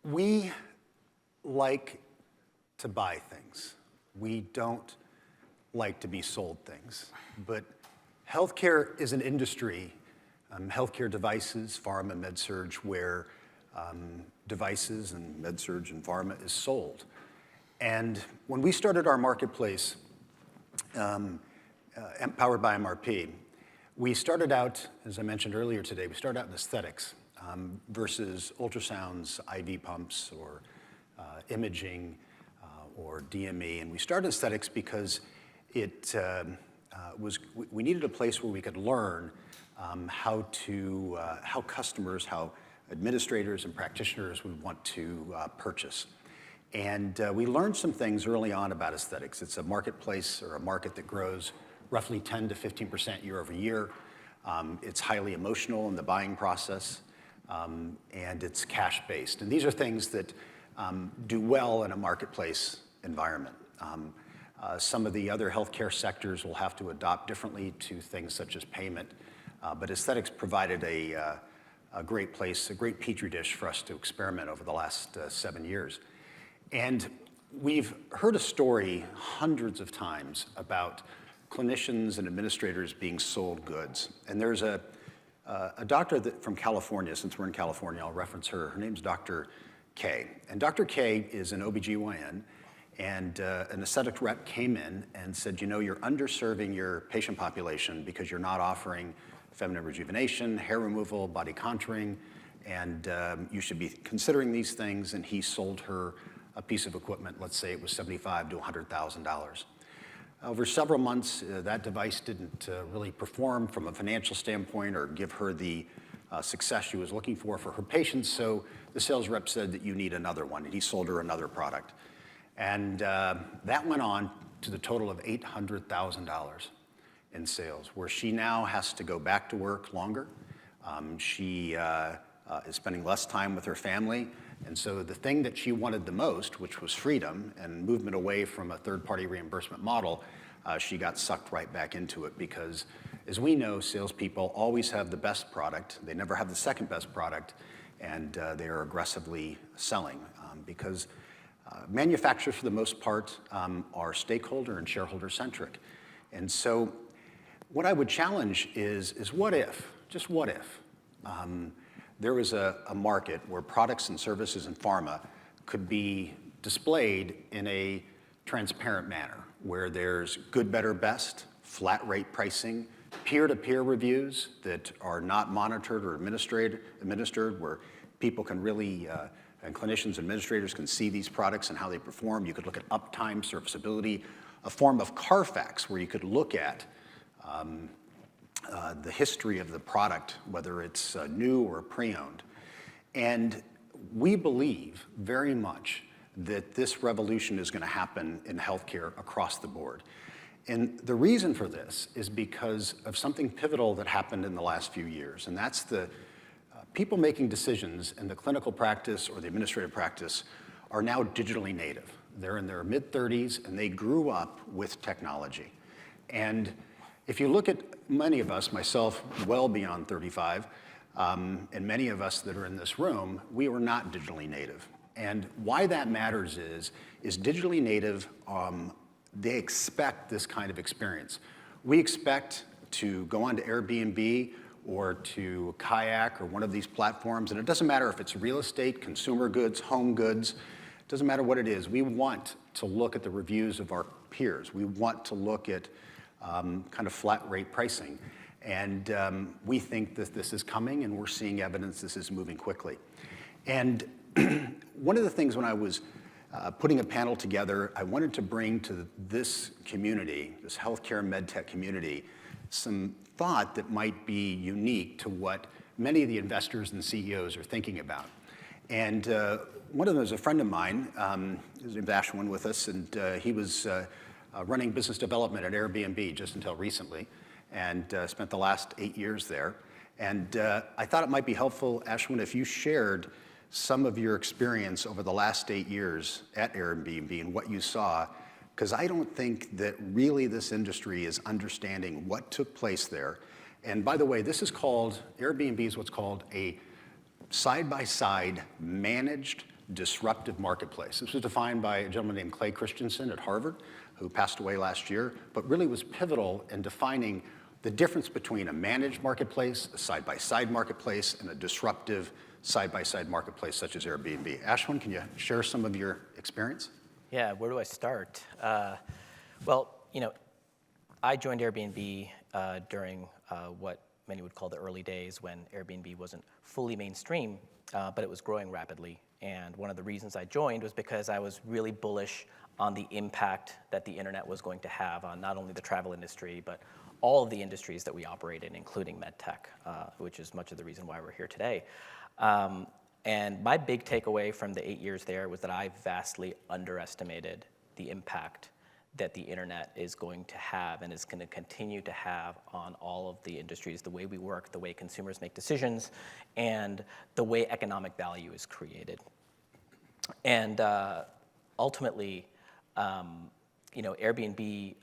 We like to buy things. We don't like to be sold things. But healthcare is an industry, healthcare devices, pharma, med-surg, where devices and med-surg and pharma is sold. And when we started our marketplace, powered by MRP, we started out, as I mentioned earlier today, we started out in aesthetics versus ultrasounds, IV pumps, or imaging, or DME. And we started aesthetics because we needed a place where we could learn how customers, how administrators and practitioners would want to purchase. And we learned some things early on about aesthetics. It's a marketplace or a market that grows roughly 10 to 15% year over year. It's highly emotional in the buying process, and it's cash-based. And these are things that do well in a marketplace environment. Some of the other healthcare sectors will have to adopt differently to things such as payment, but aesthetics provided a great place, a great petri dish for us to experiment over the last 7 years. And we've heard a story hundreds of times about clinicians and administrators being sold goods. And there's a doctor from California, since we're in California, I'll reference her. Her name's Dr. K. And Dr. K is an OBGYN, and an aesthetic rep came in and said, you know, you're underserving your patient population because you're not offering feminine rejuvenation, hair removal, body contouring, and you should be considering these things. And he sold her a piece of equipment, let's say it was $75,000 to $100,000. Over several months, that device didn't really perform from a financial standpoint or give her the success she was looking for her patients, so the sales rep said that you need another one, and he sold her another product. And that went on to the total of $800,000 in sales, where she now has to go back to work longer. She is spending less time with her family. And so the thing that she wanted the most, which was freedom and movement away from a third-party reimbursement model, she got sucked right back into it because, as we know, salespeople always have the best product. They never have the second best product, and they are aggressively selling because manufacturers, for the most part, are stakeholder and shareholder-centric. And so what I would challenge is what if, just what if, there was a market where products and services in pharma could be displayed in a transparent manner, where there's good, better, best, flat rate pricing, peer-to-peer reviews that are not monitored or administered, where people can really, and clinicians, administrators can see these products and how they perform. You could look at uptime, serviceability, a form of Carfax where you could look at the history of the product, whether it's new or pre-owned. And we believe very much that this revolution is going to happen in healthcare across the board. And the reason for this is because of something pivotal that happened in the last few years, and that's the people making decisions in the clinical practice or the administrative practice are now digitally native. They're in their mid-30s, and they grew up with technology. And if you look at many of us, myself well beyond 35, and many of us that are in this room, we were not digitally native. And why that matters is digitally native, they expect this kind of experience. We expect to go onto Airbnb or to Kayak or one of these platforms, and it doesn't matter if it's real estate, consumer goods, home goods, it doesn't matter what it is. We want to look at the reviews of our peers. We want to look at kind of flat rate pricing. And we think that this is coming, and we're seeing evidence this is moving quickly. And one of the things when I was putting a panel together, I wanted to bring to this community, this healthcare medtech community, some thought that might be unique to what many of the investors and CEOs are thinking about. And one of them is a friend of mine, his name's Ashwin with us, and he was running business development at Airbnb just until recently, and spent the last 8 years there. And I thought it might be helpful, Ashwin, if you shared some of your experience over the last 8 years at Airbnb and what you saw, because I don't think that really this industry is understanding what took place there. And by the way, this is called, Airbnb is what's called a side-by-side managed disruptive marketplace. This was defined by a gentleman named Clay Christensen at Harvard, who passed away last year, but really was pivotal in defining the difference between a managed marketplace, a side-by-side marketplace, and a disruptive side-by-side marketplace such as Airbnb. Ashwin, can you share some of your experience? Yeah, where do I start? Well, I joined Airbnb during what many would call the early days when Airbnb wasn't fully mainstream, but it was growing rapidly. And one of the reasons I joined was because I was really bullish on the impact that the internet was going to have on not only the travel industry, but all of the industries that we operate in, including Medtech, which is much of the reason why we're here today. And my big takeaway from the 8 years there was that I vastly underestimated the impact that the internet is going to have and is going to continue to have on all of the industries, the way we work, the way consumers make decisions, and the way economic value is created. And ultimately, Airbnb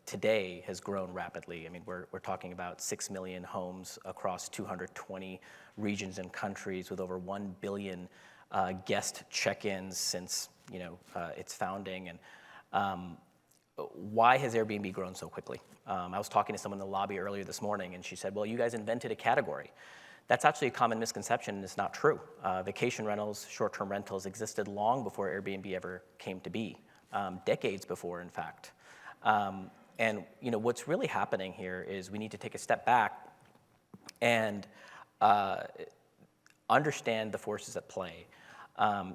today has grown rapidly. I mean, we're talking about 6 million homes across 220 regions and countries with over 1 billion guest check-ins since its founding. And why has Airbnb grown so quickly? I was talking to someone in the lobby earlier this morning, and she said, well, you guys invented a category. That's actually a common misconception, and it's not true. Vacation rentals, short-term rentals existed long before Airbnb ever came to be, decades before, in fact. And what's really happening here is we need to take a step back and understand the forces at play.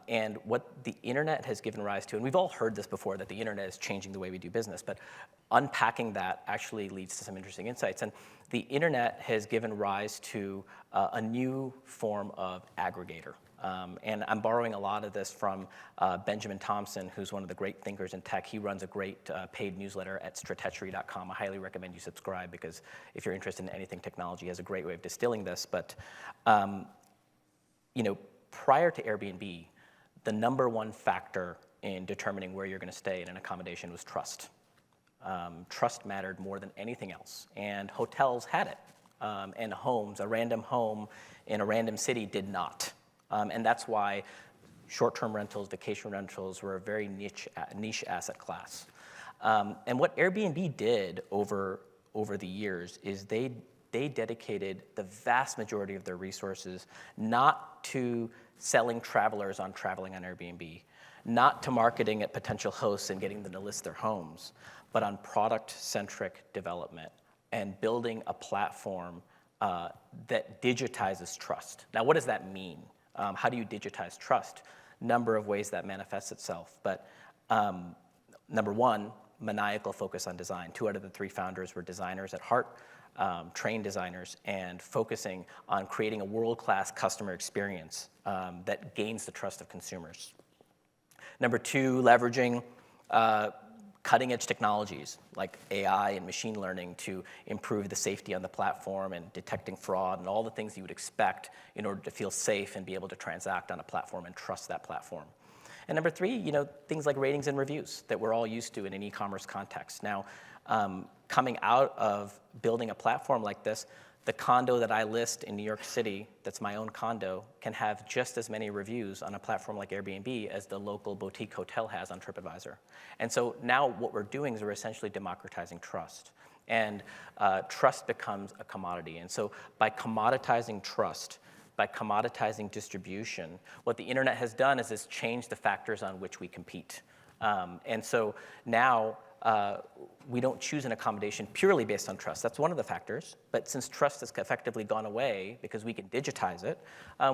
And what the internet has given rise to, and we've all heard this before, that the internet is changing the way we do business, but unpacking that actually leads to some interesting insights. And the internet has given rise to a new form of aggregator. And I'm borrowing a lot of this from Benjamin Thompson, who's one of the great thinkers in tech. He runs a great paid newsletter at stratechery.com. I highly recommend you subscribe, because if you're interested in anything technology, he has a great way of distilling this. But prior to Airbnb, the number one factor in determining where you're going to stay in an accommodation was trust. Trust mattered more than anything else, and hotels had it, and homes, a random home in a random city, did not. And that's why short-term rentals, vacation rentals were a very niche asset class. And what Airbnb did over the years is they dedicated the vast majority of their resources not to selling travelers on traveling on Airbnb, not to marketing at potential hosts and getting them to list their homes, but on product-centric development and building a platform that digitizes trust. Now, what does that mean? How do you digitize trust? Number of ways that manifests itself. But number one, maniacal focus on design. 2 out of the 3 founders were designers at heart, trained designers, and focusing on creating a world-class customer experience that gains the trust of consumers. Number 2, leveraging cutting-edge technologies like AI and machine learning to improve the safety on the platform and detecting fraud and all the things you would expect in order to feel safe and be able to transact on a platform and trust that platform. And number 3, things like ratings and reviews that we're all used to in an e-commerce context. Now, coming out of building a platform like this, the condo that I list in New York City, that's my own condo, can have just as many reviews on a platform like Airbnb as the local boutique hotel has on TripAdvisor. And so now what we're doing is we're essentially democratizing trust. And trust becomes a commodity. And so by commoditizing trust, by commoditizing distribution, what the internet has done is it's changed the factors on which we compete. And so now, we don't choose an accommodation purely based on trust. That's one of the factors. But since trust has effectively gone away because we can digitize it,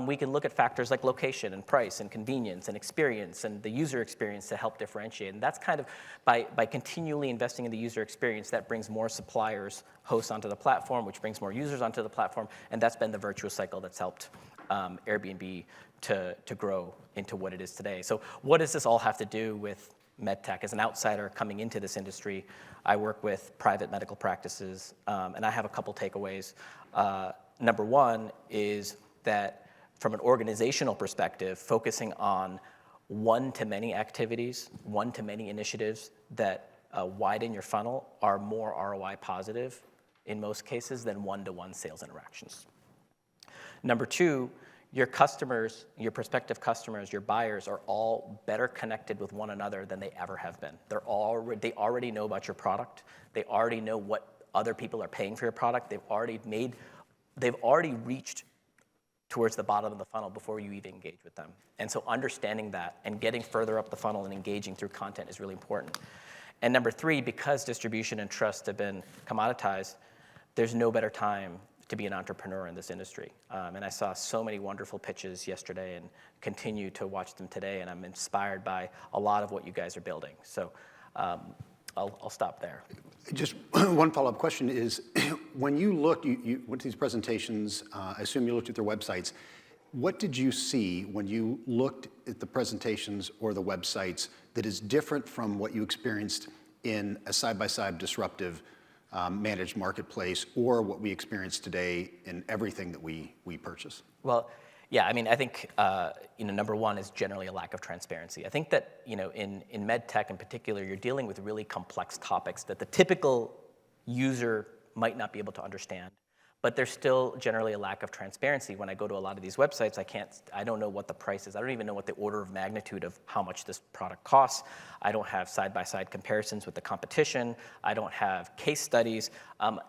we can look at factors like location and price and convenience and experience and the user experience to help differentiate. And that's kind of, by continually investing in the user experience, that brings more suppliers, hosts onto the platform, which brings more users onto the platform. And that's been the virtuous cycle that's helped Airbnb to grow into what it is today. So what does this all have to do with Medtech? As an outsider coming into this industry, I work with private medical practices, and I have a couple takeaways. Number one is that from an organizational perspective, focusing on one-to-many activities, one-to-many initiatives that widen your funnel are more ROI positive in most cases than one-to-one sales interactions. Number two, your customers, your prospective customers, your buyers are all better connected with one another than they ever have been. They already know about your product. They already know what other people are paying for your product. They've already reached towards the bottom of the funnel before you even engage with them. And so understanding that and getting further up the funnel and engaging through content is really important. And number three, because distribution and trust have been commoditized, there's no better time to be an entrepreneur in this industry. And I saw so many wonderful pitches yesterday and continue to watch them today, and I'm inspired by a lot of what you guys are building. So I'll stop there. Just one follow-up question is, when you looked, you went to these presentations, I assume you looked at their websites. What did you see when you looked at the presentations or the websites that is different from what you experienced in a side-by-side disruptive managed marketplace, or what we experience today in everything that we purchase? Well, yeah, I mean, I think number one is generally a lack of transparency. I think that in medtech in particular, you're dealing with really complex topics that the typical user might not be able to understand. But there's still generally a lack of transparency. When I go to a lot of these websites, I don't know what the price is. I don't even know what the order of magnitude of how much this product costs. I don't have side-by-side comparisons with the competition. I don't have case studies.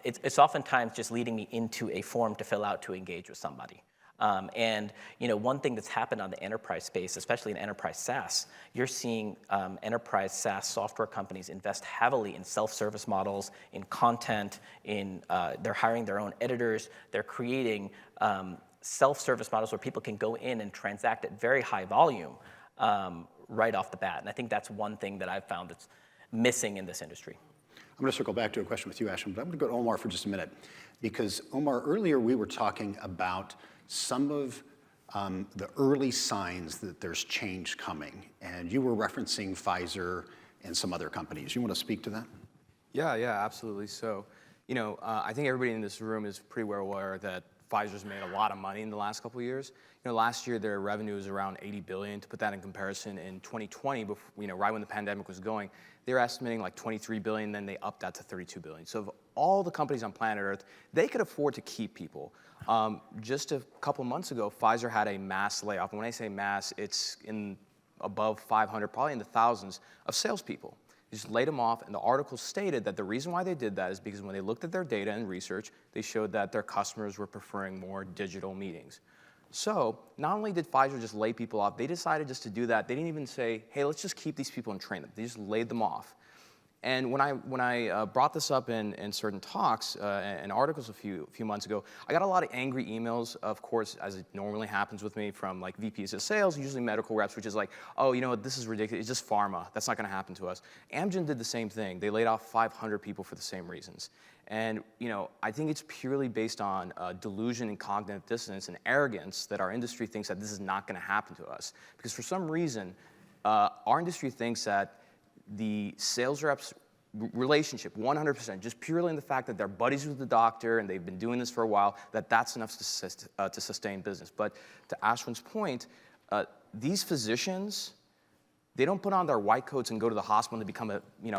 It's oftentimes just leading me into a form to fill out to engage with somebody. And one thing that's happened on the enterprise space, especially in enterprise SaaS, you're seeing enterprise SaaS software companies invest heavily in self-service models, in content, they're hiring their own editors, they're creating self-service models where people can go in and transact at very high volume right off the bat. And I think that's one thing that I've found that's missing in this industry. I'm going to circle back to a question with you, Ashwin, but I'm going to go to Omar for just a minute. Because, Omar, earlier we were talking about some of the early signs that there's change coming, and you were referencing Pfizer and some other companies. You want to speak to that? Yeah, absolutely. So, I think everybody in this room is pretty well aware that Pfizer's made a lot of money in the last couple of years. Last year their revenue was around $80 billion. To put that in comparison, in 2020, right when the pandemic was going, they were estimating like $23 billion. Then they upped that to $32 billion. So of all the companies on planet Earth, they could afford to keep people. Just a couple months ago, Pfizer had a mass layoff. And when I say mass, it's above 500, probably in the thousands of salespeople. They just laid them off, and the article stated that the reason why they did that is because when they looked at their data and research, they showed that their customers were preferring more digital meetings. So not only did Pfizer just lay people off, they decided just to do that. They didn't even say, hey, let's just keep these people and train them. They just laid them off. And when I brought this up in certain talks and articles a few months ago, I got a lot of angry emails, of course, as it normally happens with me, from like VPs of sales, usually medical reps, which is like, oh, this is ridiculous. It's just pharma. That's not going to happen to us. Amgen did the same thing. They laid off 500 people for the same reasons. And I think it's purely based on delusion and cognitive dissonance and arrogance that our industry thinks that this is not going to happen to us. Because for some reason, our industry thinks that the sales reps relationship, 100%, just purely in the fact that they're buddies with the doctor and they've been doing this for a while, that's enough to sustain business. But to Ashwin's point, these physicians, they don't put on their white coats and go to the hospital and become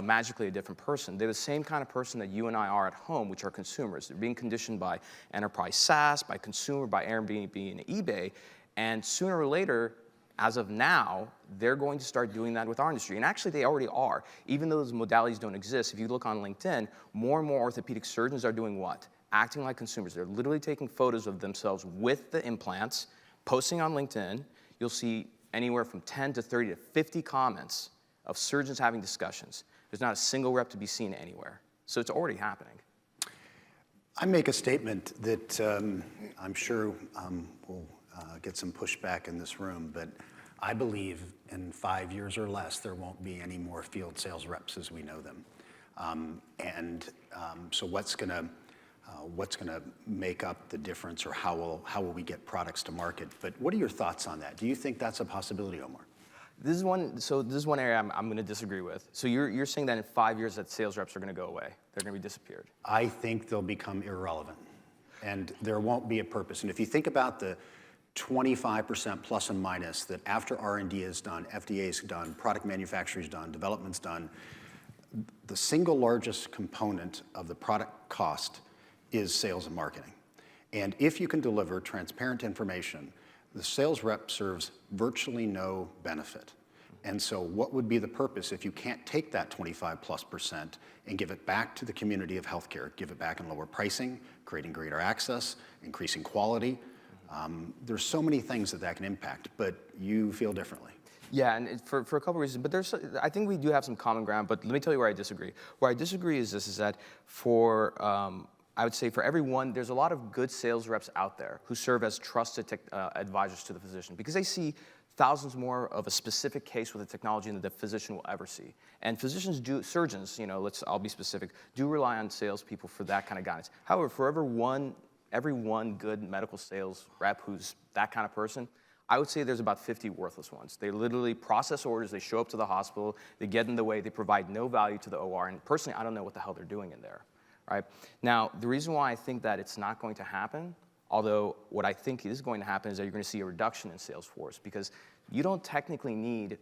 magically a different person. They're the same kind of person that you and I are at home, which are consumers. They're being conditioned by enterprise SaaS, by consumer, by Airbnb and eBay, and sooner or later, as of now, they're going to start doing that with our industry. And actually, they already are. Even though those modalities don't exist, if you look on LinkedIn, more and more orthopedic surgeons are doing what? Acting like consumers. They're literally taking photos of themselves with the implants, posting on LinkedIn. You'll see anywhere from 10 to 30 to 50 comments of surgeons having discussions. There's not a single rep to be seen anywhere. So it's already happening. I make a statement that I'm sure will get some pushback in this room, but I believe in 5 years or less, there won't be any more field sales reps as we know them. So what's going to make up the difference, or how will we get products to market? But what are your thoughts on that? Do you think that's a possibility, Omar? This is one area I'm going to disagree with. So you're saying that in 5 years that sales reps are going to go away. They're going to be disappeared. I think they'll become irrelevant, and there won't be a purpose. And if you think about the 25% plus and minus that after R&D is done, FDA is done, product manufacturing is done, development's done, the single largest component of the product cost is sales and marketing. And if you can deliver transparent information the sales rep serves virtually no benefit. And so what would be the purpose if you can't take that 25+% and give it back to the community of healthcare, give it back in lower pricing, creating greater access, increasing quality? There's so many things that can impact, but you feel differently. Yeah, and for a couple reasons, but I think we do have some common ground, but let me tell you where I disagree. Where I disagree is this, is that I would say for everyone, there's a lot of good sales reps out there who serve as trusted advisors to the physician because they see thousands more of a specific case with the technology than the physician will ever see. And surgeons, I'll be specific, do rely on salespeople for that kind of guidance. However, for every one good medical sales rep who's that kind of person, I would say there's about 50 worthless ones. They literally process orders, they show up to the hospital, they get in the way, they provide no value to the OR, and personally, I don't know what the hell they're doing in there, right? Now, the reason why I think that it's not going to happen, although what I think is going to happen is that you're going to see a reduction in sales force because you don't technically need,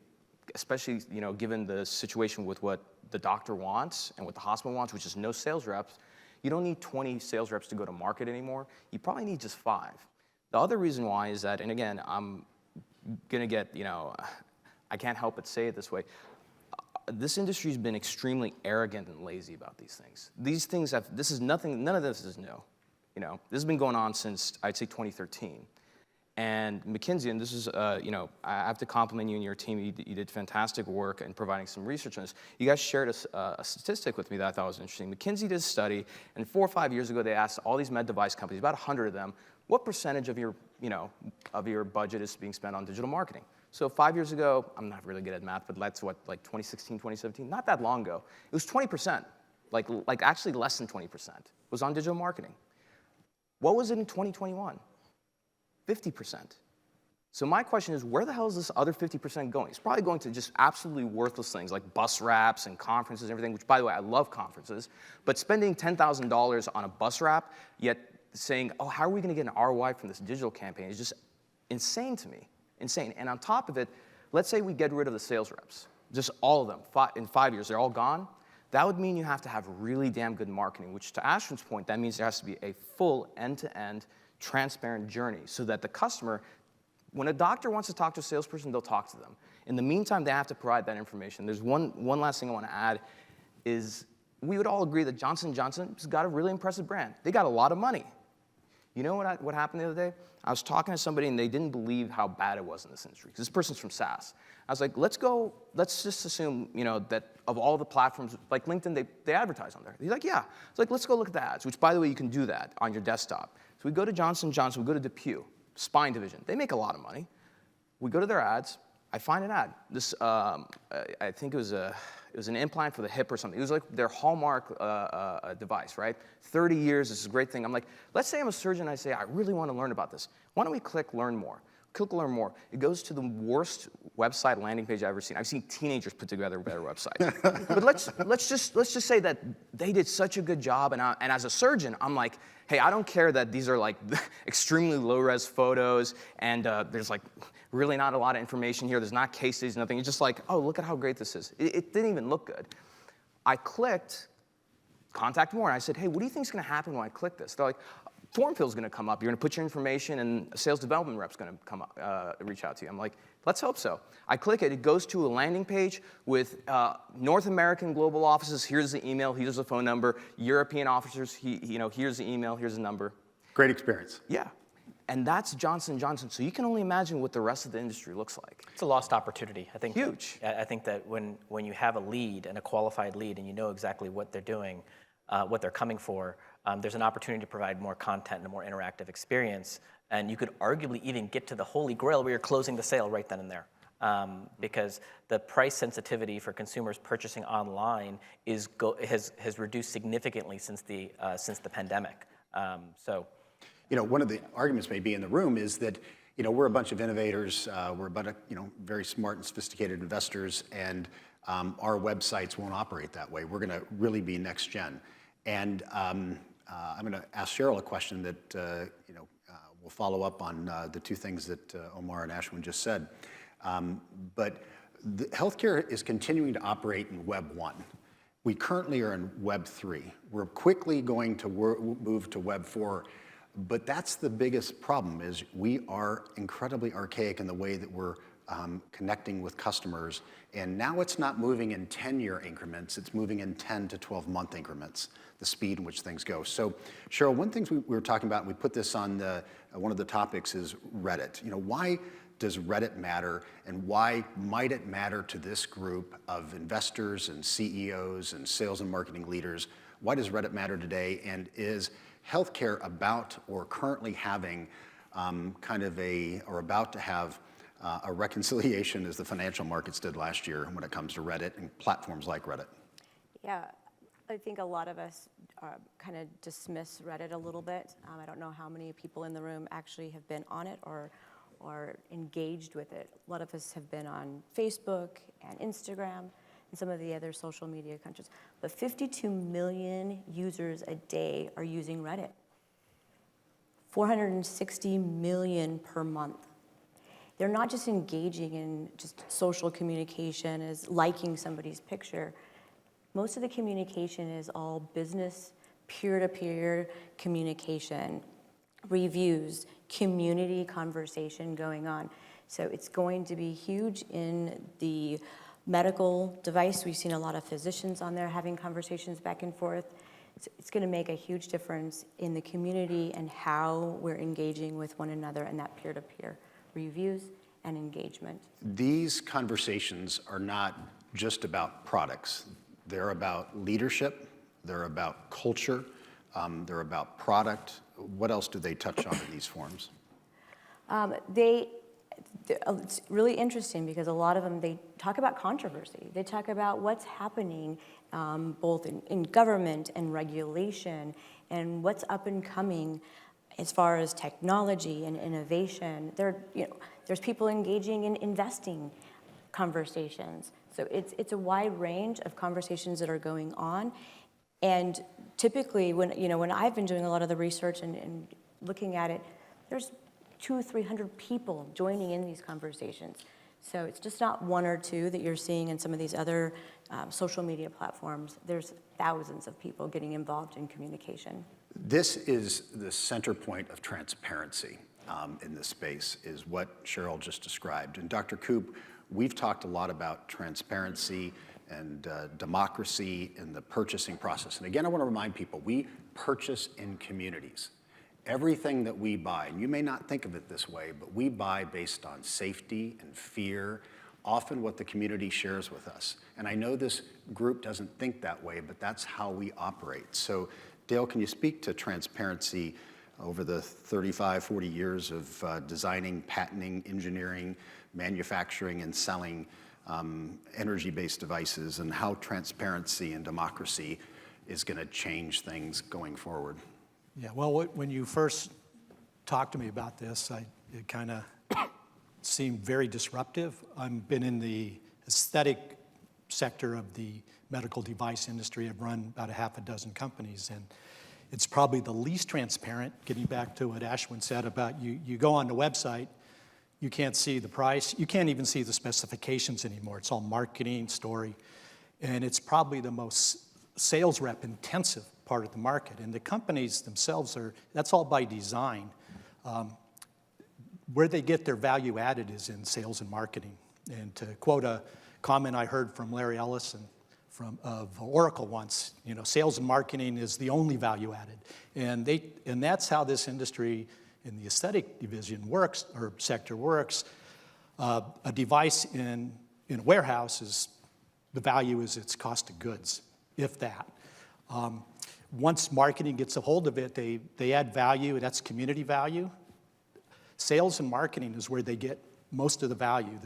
especially given the situation with what the doctor wants and what the hospital wants, which is no sales reps, you don't need 20 sales reps to go to market anymore. You probably need just 5. The other reason why is that, and again, I'm going to get, I can't help but say it this way, this industry has been extremely arrogant and lazy about these things. None of this is new. This has been going on since, I'd say, 2013. And McKinsey, and this is, I have to compliment you and your team. You did fantastic work in providing some research on this. You guys shared a statistic with me that I thought was interesting. McKinsey did a study, and 4 or 5 years ago, they asked all these med device companies, about 100 of them, what percentage of your budget is being spent on digital marketing? So 5 years ago, I'm not really good at math, but that's what, like 2016, 2017, not that long ago. It was 20%, like actually less than 20% was on digital marketing. What was it in 2021? 50%. So my question is, where the hell is this other 50% going? It's probably going to just absolutely worthless things like bus wraps and conferences and everything, which, by the way, I love conferences. But spending $10,000 on a bus wrap, yet saying, oh, how are we going to get an ROI from this digital campaign is just insane to me. Insane. And on top of it, let's say we get rid of the sales reps, just all of them. In 5 years, they're all gone. That would mean you have to have really damn good marketing, which to Ashwin's point, that means there has to be a full end-to-end transparent journey so that the customer, when a doctor wants to talk to a salesperson, they'll talk to them. In the meantime, they have to provide that information. There's one last thing I want to add is we would all agree that Johnson & Johnson's got a really impressive brand. They got a lot of money. You know what happened the other day? I was talking to somebody and they didn't believe how bad it was in this industry because this person's from SaaS. I was like, let's just assume, that of all the platforms, like LinkedIn, they advertise on there. He's like, yeah. It's like, let's go look at the ads, which, by the way, you can do that on your desktop. So we go to Johnson & Johnson, we go to DePuy, spine division. They make a lot of money. We go to their ads. I find an ad. This, I think it was an implant for the hip or something. It was like their hallmark device, right? 30 years, this is a great thing. I'm like, let's say I'm a surgeon and I say, I really want to learn about this. Why don't we click Learn More? Click Learn More. It goes to the worst website landing page I've ever seen. I've seen teenagers put together a better website. But let's just say that they did such a good job, and as a surgeon, I'm like, hey, I don't care that these are like extremely low-res photos, and there's like really not a lot of information here. There's not case studies, nothing. It's just like, oh, look at how great this is. It didn't even look good. I clicked Contact More, and I said, hey, what do you think is going to happen when I click this? They're like, form fill is going to come up. You're going to put your information, and a sales development rep's going to come up, reach out to you. I'm like, let's hope so. I click it. It goes to a landing page with North American global offices. Here's the email. Here's the phone number. European officers. Here's the email. Here's the number. Great experience. Yeah. And that's Johnson & Johnson. So you can only imagine what the rest of the industry looks like. It's a lost opportunity. I think huge. I think that when you have a lead and a qualified lead and you know exactly what they're doing, what they're coming for, there's an opportunity to provide more content and a more interactive experience. And you could arguably even get to the holy grail where you're closing the sale right then and there. Because the price sensitivity for consumers purchasing online has reduced significantly since the pandemic. One of the arguments may be in the room is that, we're a bunch of innovators, we're a bunch of, very smart and sophisticated investors, and our websites won't operate that way. We're going to really be next gen. And I'm going to ask Cheryl a question that, will follow up on the two things that Omar and Ashwin just said. But healthcare is continuing to operate in Web 1. We currently are in Web 3. We're quickly going to move to Web 4. But that's the biggest problem is we are incredibly archaic in the way that we're connecting with customers. And now it's not moving in 10-year increments, it's moving in 10 to 12-month increments, the speed in which things go. So Cheryl, one thing we were talking about, and we put this on one of the topics is Reddit. Why does Reddit matter, and why might it matter to this group of investors and CEOs and sales and marketing leaders? Why does Reddit matter today, and is healthcare about or currently having or about to have a reconciliation as the financial markets did last year when it comes to Reddit and platforms like Reddit? Yeah, I think a lot of us kind of dismiss Reddit a little bit. I don't know how many people in the room actually have been on it or engaged with it. A lot of us have been on Facebook and Instagram and some of the other social media countries. But 52 million users a day are using Reddit. 460 million per month. They're not just engaging in just social communication as liking somebody's picture. Most of the communication is all business, peer-to-peer communication, reviews, community conversation going on. So it's going to be huge in the medical device. We've seen a lot of physicians on there having conversations back and forth. It's going to make a huge difference in the community and how we're engaging with one another and that peer-to-peer reviews and engagement. These conversations are not just about products. They're about leadership, they're about culture, they're about product. What else do they touch on in these forums? It's really interesting because a lot of them, they talk about controversy. They talk about what's happening both in government and regulation and what's up and coming as far as technology and innovation. There's people engaging in investing conversations. So it's a wide range of conversations that are going on. And typically, when I've been doing a lot of the research and looking at it, there's 200 or 300 people joining in these conversations. So it's just not one or two that you're seeing in some of these other social media platforms. There's thousands of people getting involved in communication. This is the center point of transparency in this space, is what Cheryl just described. And Dr. Koop, we've talked a lot about transparency and democracy in the purchasing process. And again, I want to remind people, we purchase in communities. Everything that we buy, and you may not think of it this way, but we buy based on safety and fear, often what the community shares with us. And I know this group doesn't think that way, but that's how we operate. So Dale, can you speak to transparency over the 35, 40 years of designing, patenting, engineering, manufacturing, and selling energy-based devices, and how transparency and democracy is going to change things going forward? Yeah, well, when you first talked to me about this, it kind of seemed very disruptive. I've been in the aesthetic sector of the medical device industry. I've run about a half a dozen companies, and it's probably the least transparent, getting back to what Ashwin said about you go on the website, you can't see the price, you can't even see the specifications anymore. It's all marketing, story, and it's probably the most sales rep intensive part of the market. And the companies themselves that's all by design. Where they get their value added is in sales and marketing. And to quote a comment I heard from Larry Ellison of Oracle once, sales and marketing is the only value added. And that's how this industry in the aesthetic division works, or sector works. A device in a warehouse the value is its cost of goods, if that. Once marketing gets a hold of it, they add value, that's community value. Sales and marketing is where they get most of the value.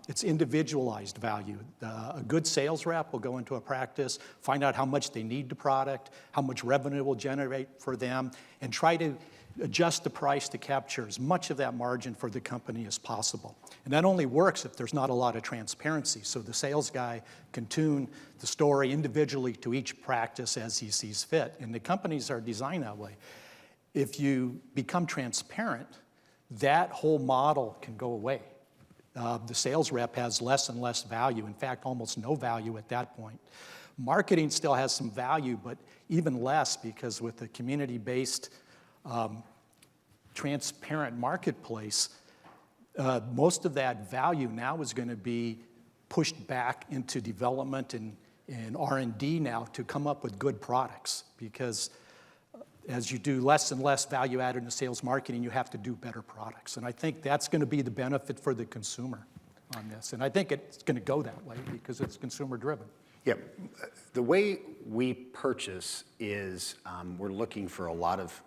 It's individualized value. A good sales rep will go into a practice, find out how much they need the product, how much revenue will generate for them, and try to adjust the price to capture as much of that margin for the company as possible. And that only works if there's not a lot of transparency. So the sales guy can tune the story individually to each practice as he sees fit. And the companies are designed that way. If you become transparent, that whole model can go away. The sales rep has less and less value, in fact, almost no value at that point. Marketing still has some value, but even less, because with the community-based transparent marketplace, most of that value now is going to be pushed back into development and R&D now to come up with good products, because as you do less and less value added in sales marketing, you have to do better products. And I think that's going to be the benefit for the consumer on this. And I think it's going to go that way because it's consumer driven. Yeah, the way we purchase is we're looking for a lot of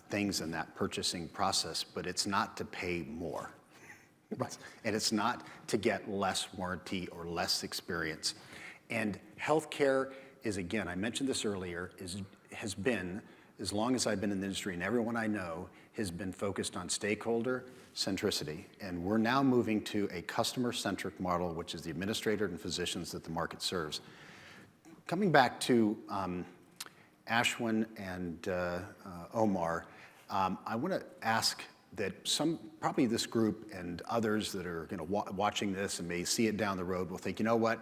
things in that purchasing process, but it's not to pay more. Right. And it's not to get less warranty or less experience. And healthcare is, again, I mentioned this earlier, has been, as long as I've been in the industry, and everyone I know has been focused on stakeholder centricity. And we're now moving to a customer-centric model, which is the administrator and physicians that the market serves. Coming back to Ashwin and Omar, I want to ask that probably this group and others that are watching this and may see it down the road will think, you know what,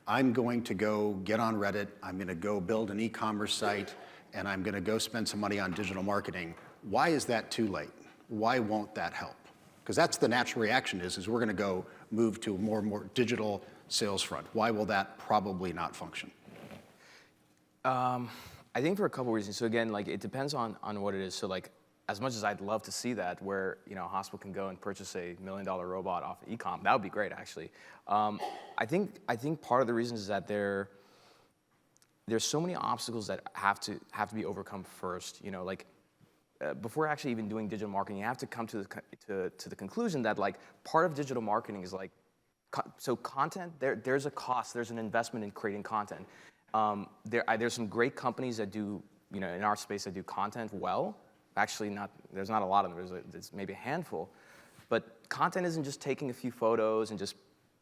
I'm going to go get on Reddit, I'm going to go build an e-commerce site, and I'm going to go spend some money on digital marketing. Why is that too late? Why won't that help? Because that's the natural reaction is we're going to go move to a more and more digital sales front. Why will that probably not function? I think for a couple reasons. So again, like it depends on what it is. So like, as much as I'd love to see that, where a hospital can go and purchase a $1 million robot off of e-com, that would be great actually. I think part of the reason is that there's so many obstacles that have to be overcome first. Before actually even doing digital marketing, you have to come to the conclusion that like part of digital marketing is like, so content. There's a cost. There's an investment in creating content. There's some great companies that do in our space that do content well. Actually, there's not a lot of them. There's maybe a handful. But content isn't just taking a few photos and just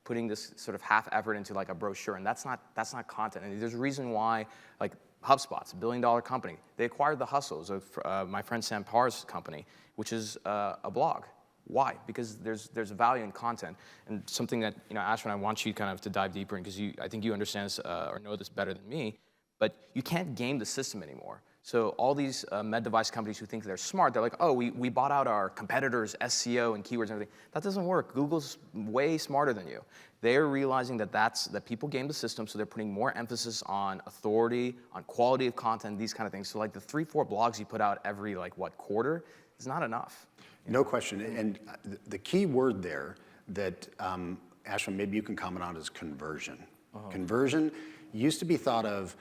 putting this sort of half effort into like a brochure, and that's not content. And there's a reason why, like HubSpot's a $1 billion company. They acquired The Hustles of my friend Sam Parr's company, which is a blog. Why? Because there's value in content, and something that Ashwin, I want you kind of to dive deeper in, because I think you understand this or know this better than me. But you can't game the system anymore. So all these med device companies who think they're smart, they're like, oh, we bought out our competitors' SEO and keywords and everything. That doesn't work. Google's way smarter than you. They're realizing that people game the system, so they're putting more emphasis on authority, on quality of content, these kind of things. So like the 3-4 blogs you put out every quarter is not enough. No question. And the key word there that, Ashwin, maybe you can comment on is conversion. Conversion used to be thought of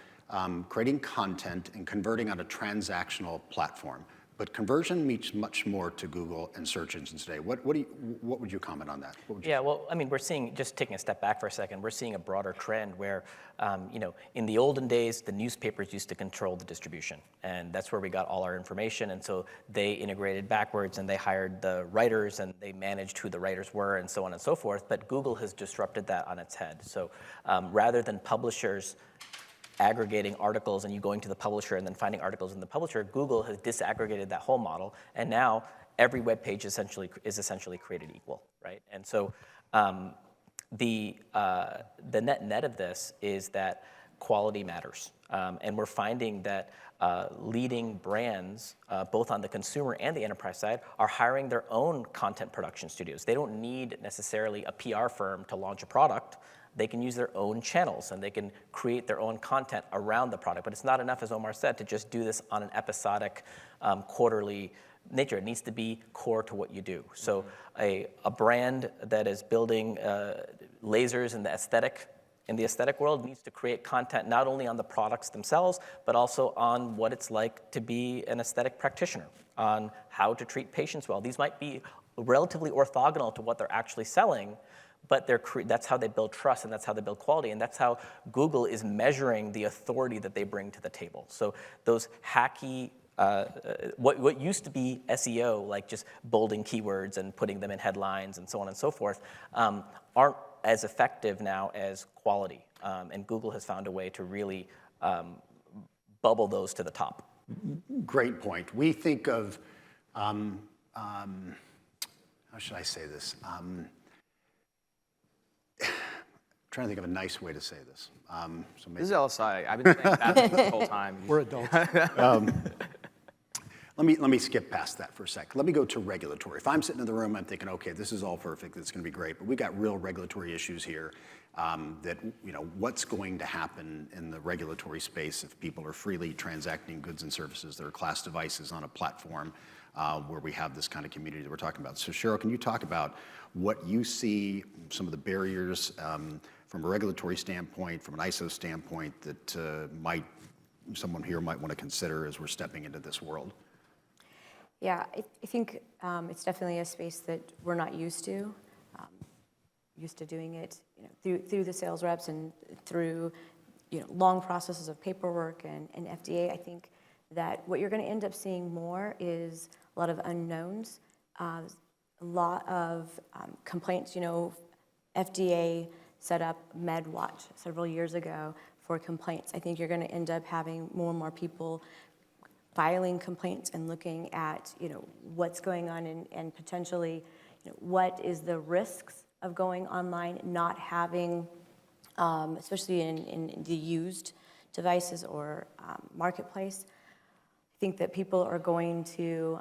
creating content and converting on a transactional platform. But conversion means much more to Google and search engines today. What would you comment on that? Well, I mean, we're seeing, just taking a step back for a second, we're seeing a broader trend where, in the olden days, the newspapers used to control the distribution, and that's where we got all our information, and so they integrated backwards, and they hired the writers, and they managed who the writers were, and so on and so forth, but Google has disrupted that on its head. So rather than publishers aggregating articles and you going to the publisher and then finding articles in the publisher, Google has disaggregated that whole model, and now every web page is essentially created equal, right? And so the net of this is that quality matters, and we're finding that leading brands, both on the consumer and the enterprise side, are hiring their own content production studios. They don't need necessarily a PR firm to launch a product. They can use their own channels and they can create their own content around the product. But it's not enough, as Omar said, to just do this on an episodic, quarterly nature. It needs to be core to what you do. So a brand that is building lasers in the aesthetic world needs to create content not only on the products themselves, but also on what it's like to be an aesthetic practitioner, on how to treat patients well. These might be relatively orthogonal to what they're actually selling, but that's how they build trust, and that's how they build quality, and that's how Google is measuring the authority that they bring to the table. So those hacky, what used to be SEO, like just bolding keywords and putting them in headlines and so on and so forth, aren't as effective now as quality. And Google has found a way to really bubble those to the top. Great point. We think of, how should I say this? Trying to think of a nice way to say this. This is LSI. I've been saying that the whole time. We're adults. Let me skip past that for a sec. Let me go to regulatory. If I'm sitting in the room, I'm thinking, okay, this is all perfect, it's gonna be great, but we've got real regulatory issues here that, what's going to happen in the regulatory space if people are freely transacting goods and services that are class devices on a platform where we have this kind of community that we're talking about. So Cheryl, can you talk about what you see, some of the barriers from a regulatory standpoint, from an ISO standpoint, that someone here might want to consider as we're stepping into this world? Yeah, I think it's definitely a space that we're not used to. Used to doing it, through the sales reps and through, long processes of paperwork and FDA. I think that what you're going to end up seeing more is a lot of unknowns, a lot of complaints. FDA set up MedWatch several years ago for complaints. I think you're going to end up having more and more people filing complaints and looking at, what's going on and potentially, what is the risks of going online, not having, especially in the used devices or marketplace. I think that people are going to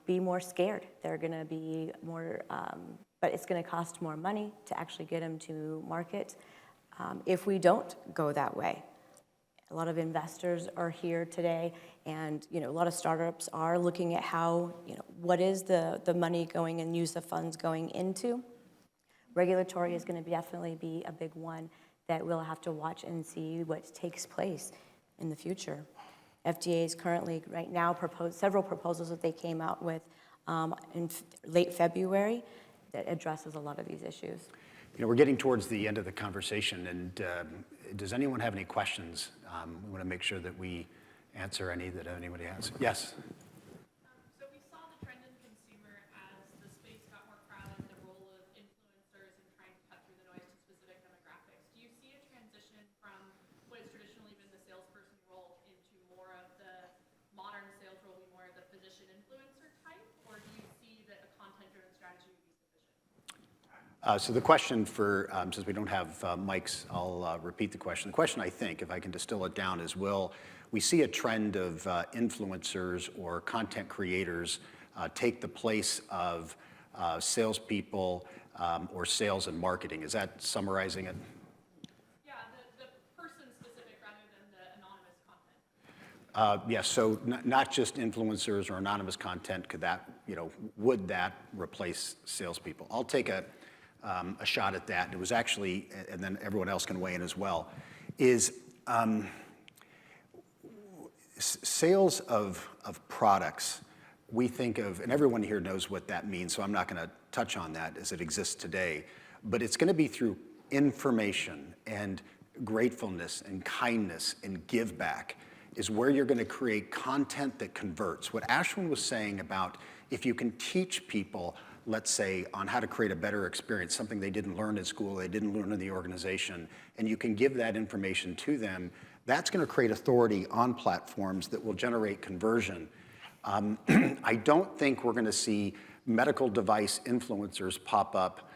be more scared. They're going to be more, but it's going to cost more money to actually get them to market if we don't go that way. A lot of investors are here today, and a lot of startups are looking at how, what is the money going and use of funds going into. Regulatory is going to definitely be a big one that we'll have to watch and see what takes place in the future. FDA is currently, right now, several proposals that they came out with in late February that addresses a lot of these issues. We're getting towards the end of the conversation, and does anyone have any questions? We want to make sure that we answer any that anybody has. Yes? So we saw the trend in consumer as the space got more crowded, the role of influencers and trying to cut through the noise to specific demographics. Do you see a transition from what has traditionally been the salesperson role into more of the modern sales role, be more of the physician influencer type, or do you see that a content-driven strategy would be sufficient? So the question since we don't have mics, I'll repeat the question. The question, I think, if I can distill it down, is will we see a trend of influencers or content creators take the place of salespeople or sales and marketing? Is that summarizing it? Yeah, the person-specific rather than the anonymous content. Yes, so not just influencers or anonymous content. Would that replace salespeople? I'll take a shot at that. It was actually, and then everyone else can weigh in as well, is sales of products, we think of, and everyone here knows what that means, so I'm not going to touch on that as it exists today, but it's going to be through information and gratefulness and kindness and give back is where you're going to create content that converts. What Ashwin was saying about if you can teach people, let's say, on how to create a better experience, something they didn't learn in school, they didn't learn in the organization, and you can give that information to them, that's going to create authority on platforms that will generate conversion. I don't think we're going to see medical device influencers pop up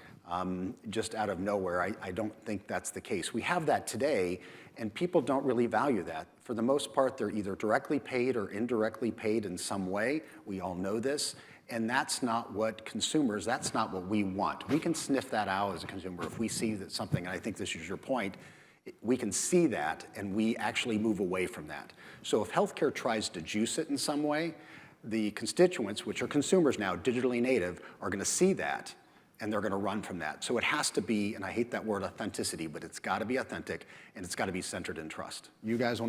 just out of nowhere. I don't think that's the case. We have that today, and people don't really value that. For the most part, they're either directly paid or indirectly paid in some way. We all know this. And that's not what consumers, that's not what we want. We can sniff that out as a consumer if we see that something, and I think this is your point, we can see that and we actually move away from that. So if healthcare tries to juice it in some way, the constituents, which are consumers now, digitally native, are going to see that and they're going to run from that. So it has to be, and I hate that word authenticity, but it's got to be authentic and it's got to be centered in trust. You guys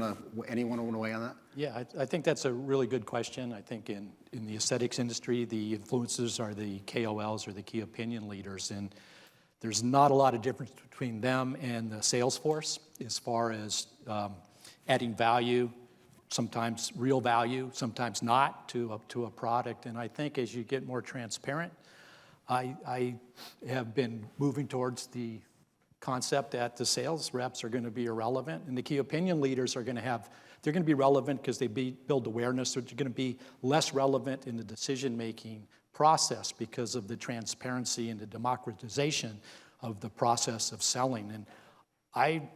anyone want to weigh on that? Yeah, I think that's a really good question. I think in the aesthetics industry, the influencers are the KOLs or the key opinion leaders, and there's not a lot of difference between them and the sales force as far as adding value, sometimes real value, sometimes not to a product. And I think as you get more transparent, I have been moving towards the concept that the sales reps are going to be irrelevant, and the key opinion leaders are going to have, they're going to be relevant because they build awareness. They're going to be less relevant in the decision-making process because of the transparency and the democratization of the process of selling. And I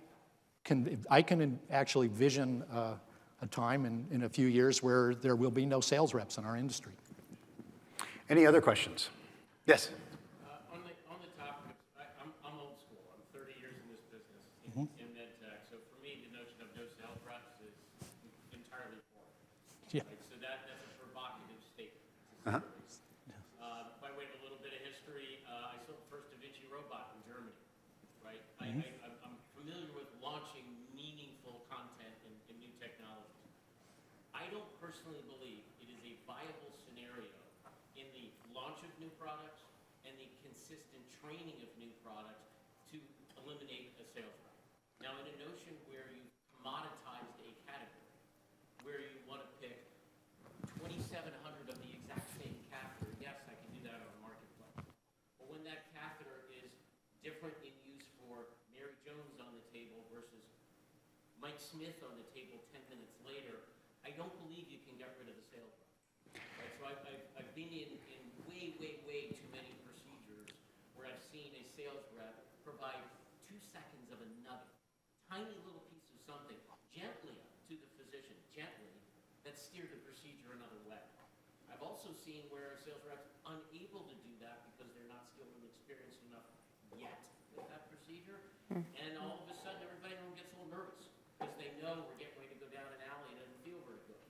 can actually vision a time in a few years where there will be no sales reps in our industry. Any other questions? Yes. On the topic, I'm old school. I'm 30 years in this business in Medtech. So for me, the notion of no sales reps is entirely foreign. Yeah. Right? So that's a provocative statement. Uh-huh. By way of a little bit of history, I sold the first Da Vinci robot in Germany. Right? I'm familiar with launching meaningful content and new technologies. I don't personally believe it is a viable scenario in the launch of new products and the consistent training of new products to eliminate a sales rep. Now, in a notion where you commoditized a category, where you want to pick 2,700 of the exact same catheter, yes, I can do that on a marketplace. But when that catheter is different in use for Mary Jones on the table versus Mike Smith on the table 10 minutes later, I don't believe you can get rid of the sales rep. Right? So I've been in way too many procedures where I've seen a sales rep provide 2 seconds of another tiny little piece of something gently to the physician, gently, that steered the procedure another way. I've also seen where a sales rep's unable to do that because they're not skilled and experienced enough yet with that procedure, and all of a sudden everybody in the room gets a little nervous because they know we're getting ready to go down an alley and it doesn't feel very good.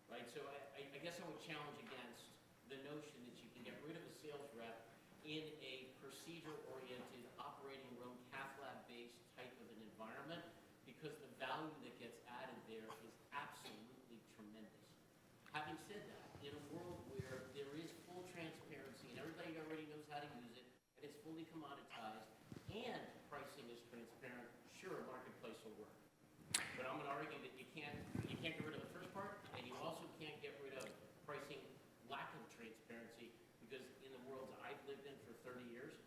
Right? So I guess I would challenge against the notion that you can get rid of a sales rep in a procedure-oriented, operating room, cath lab-based type of an environment, because the value that gets added there is absolutely tremendous. Having said that, in a world where there is full transparency and everybody already knows how to use it, and it's fully commoditized, and pricing is transparent, sure, marketplace will work. But I'm going to argue that you can't get rid of the first part, and you also can't get rid of pricing lack of transparency, because in the worlds I've lived in for 30 years,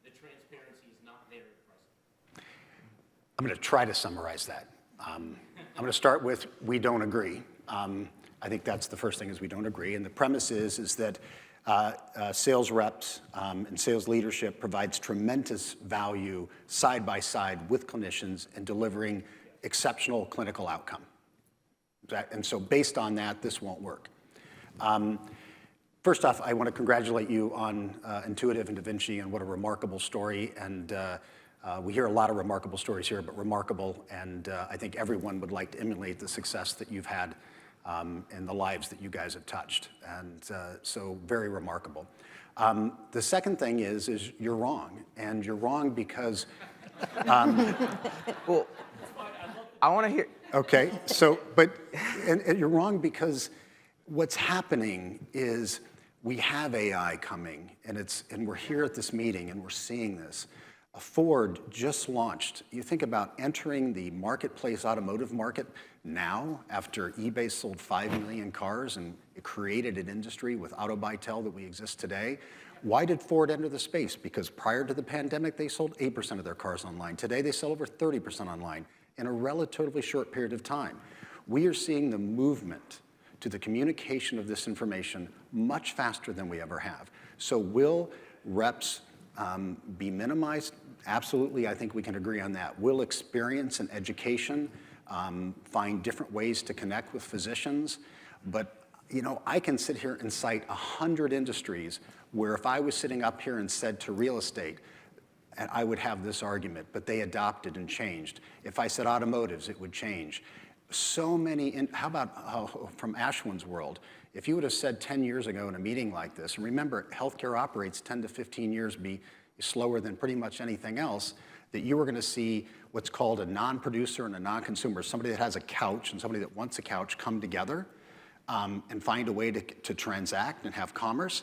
the transparency is not there in pricing. I'm going to try to summarize that. I'm going to start with we don't agree. I think that's the first thing is we don't agree. And the premise is that sales reps and sales leadership provides tremendous value side by side with clinicians in delivering exceptional clinical outcome. And so based on that, this won't work. First off, I want to congratulate you on Intuitive and Da Vinci and what a remarkable story. And we hear a lot of remarkable stories here, but remarkable. And I think everyone would like to emulate the success that you've had in the lives that you guys have touched. And so very remarkable. The second thing is you're wrong. And you're wrong because... Well, I want to hear. Okay, so, but, and you're wrong because what's happening is we have AI coming, and we're here at this meeting, and we're seeing this. Ford just launched. You think about entering the marketplace automotive market now, after eBay sold 5 million cars, and it created an industry with AutoBytel that we exist today. Why did Ford enter the space? Because prior to the pandemic, they sold 8% of their cars online. Today, they sell over 30% online in a relatively short period of time. We are seeing the movement to the communication of this information much faster than we ever have. So will reps be minimized? Absolutely, I think we can agree on that. Will experience and education find different ways to connect with physicians? But you know, I can sit here and cite 100 industries where if I was sitting up here and said to real estate, I would have this argument, but they adopted and changed. If I said automotives, it would change. So many, how about from Ashwin's world? If you would have said 10 years ago in a meeting like this, and remember, healthcare operates 10 to 15 years be slower than pretty much anything else, that you were gonna see what's called a non-producer and a non-consumer, somebody that has a couch and somebody that wants a couch come together and find a way to transact and have commerce,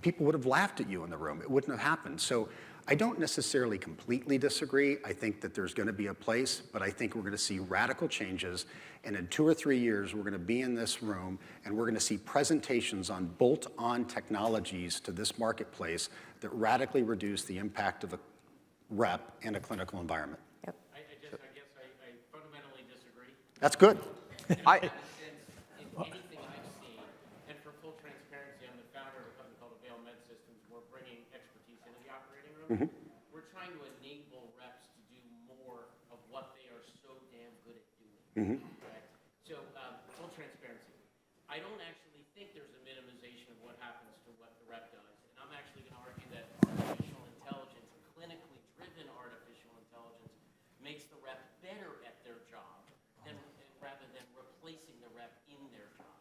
people would have laughed at you in the room. It wouldn't have happened. So I don't necessarily completely disagree. I think that there's going to be a place, but I think we're going to see radical changes. And in 2 or 3 years, we're going to be in this room and we're going to see presentations on bolt-on technologies to this marketplace that radically reduce the impact of a rep in a clinical environment. I guess I fundamentally disagree. That's good. In anything I've seen, and for full transparency, I'm the founder of a company called Avail Med Systems. We're bringing expertise into the operating room. We're trying to enable reps to do more of what they are so damn good at doing. Right? So I don't actually think there's a minimization of what happens to what the rep does. And I'm actually going to argue that artificial intelligence, clinically driven artificial intelligence, makes the rep better at their job rather than replacing the rep in their job.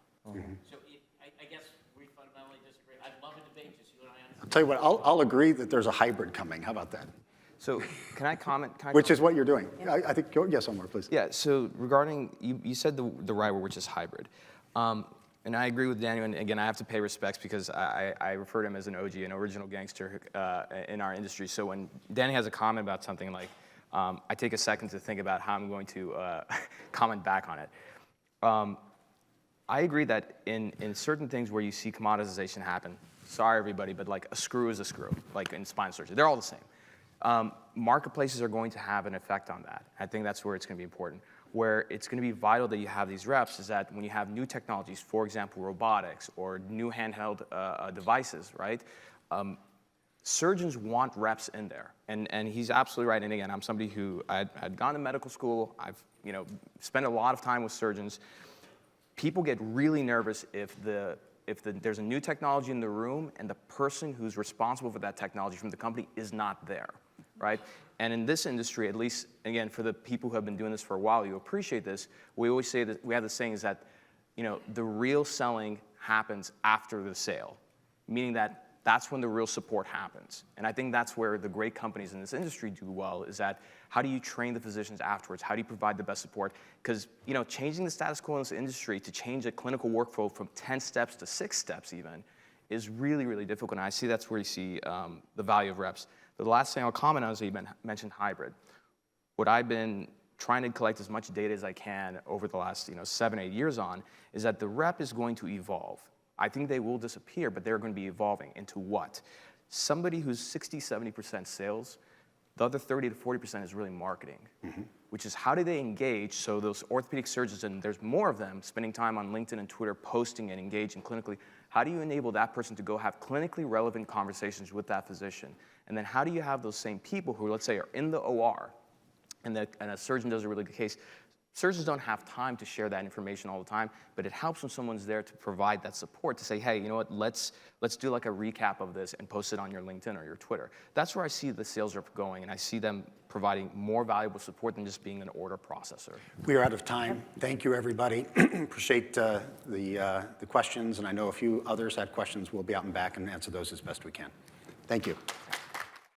So I guess we fundamentally disagree. I'd love a debate, just you and I on I'll tell you what, I'll agree that there's a hybrid coming. How about that? So can I comment? Which is what you're doing. I think, yes, Omar, please. Yeah, so regarding, you said the right word, which is hybrid. And I agree with Daniel, and again, I have to pay respects because I refer to him as an OG, an original gangster in our industry. So when Danny has a comment about something, like, I take a second to think about how I'm going to comment back on it. I agree that in certain things where you see commoditization happen, sorry everybody, but like a screw is a screw, like in spine surgery, they're all the same. Marketplaces are going to have an effect on that. I think that's where it's going to be important. Where it's going to be vital that you have these reps is that when you have new technologies, for example, robotics or new handheld devices, right? Surgeons want reps in there, and he's absolutely right. And again, I'm somebody who had gone to medical school. I've spent a lot of time with surgeons. People get really nervous if there's a new technology in the room and the person who's responsible for that technology from the company is not there, right? And in this industry, at least, again, for the people who have been doing this for a while, you appreciate this. We always say that we have the saying is that, the real selling happens after the sale, meaning that that's when the real support happens. And I think that's where the great companies in this industry do well, is that how do you train the physicians afterwards? How do you provide the best support? Because, changing the status quo in this industry to change a clinical workflow from 10 steps to 6 steps even is really, really difficult. And I see that's where you see the value of reps. The last thing I'll comment on is that you mentioned hybrid. What I've been trying to collect as much data as I can over the last 7, 8 years on is that the rep is going to evolve. I think they will disappear, but they're going to be evolving into what? Somebody who's 60, 70% sales, the other 30 to 40% is really marketing, which is how do they engage so those orthopedic surgeons, and there's more of them, spending time on LinkedIn and Twitter, posting and engaging clinically, how do you enable that person to go have clinically relevant conversations with that physician? And then how do you have those same people who, let's say, are in the OR, and a surgeon does a really good case? Surgeons don't have time to share that information all the time, but it helps when someone's there to provide that support to say, hey, you know what, let's do like a recap of this and post it on your LinkedIn or your Twitter. That's where I see the sales rep going, and I see them providing more valuable support than just being an order processor. We are out of time. Thank you, everybody. Appreciate the questions, and I know a few others had questions. We'll be out and back and answer those as best we can. Thank you.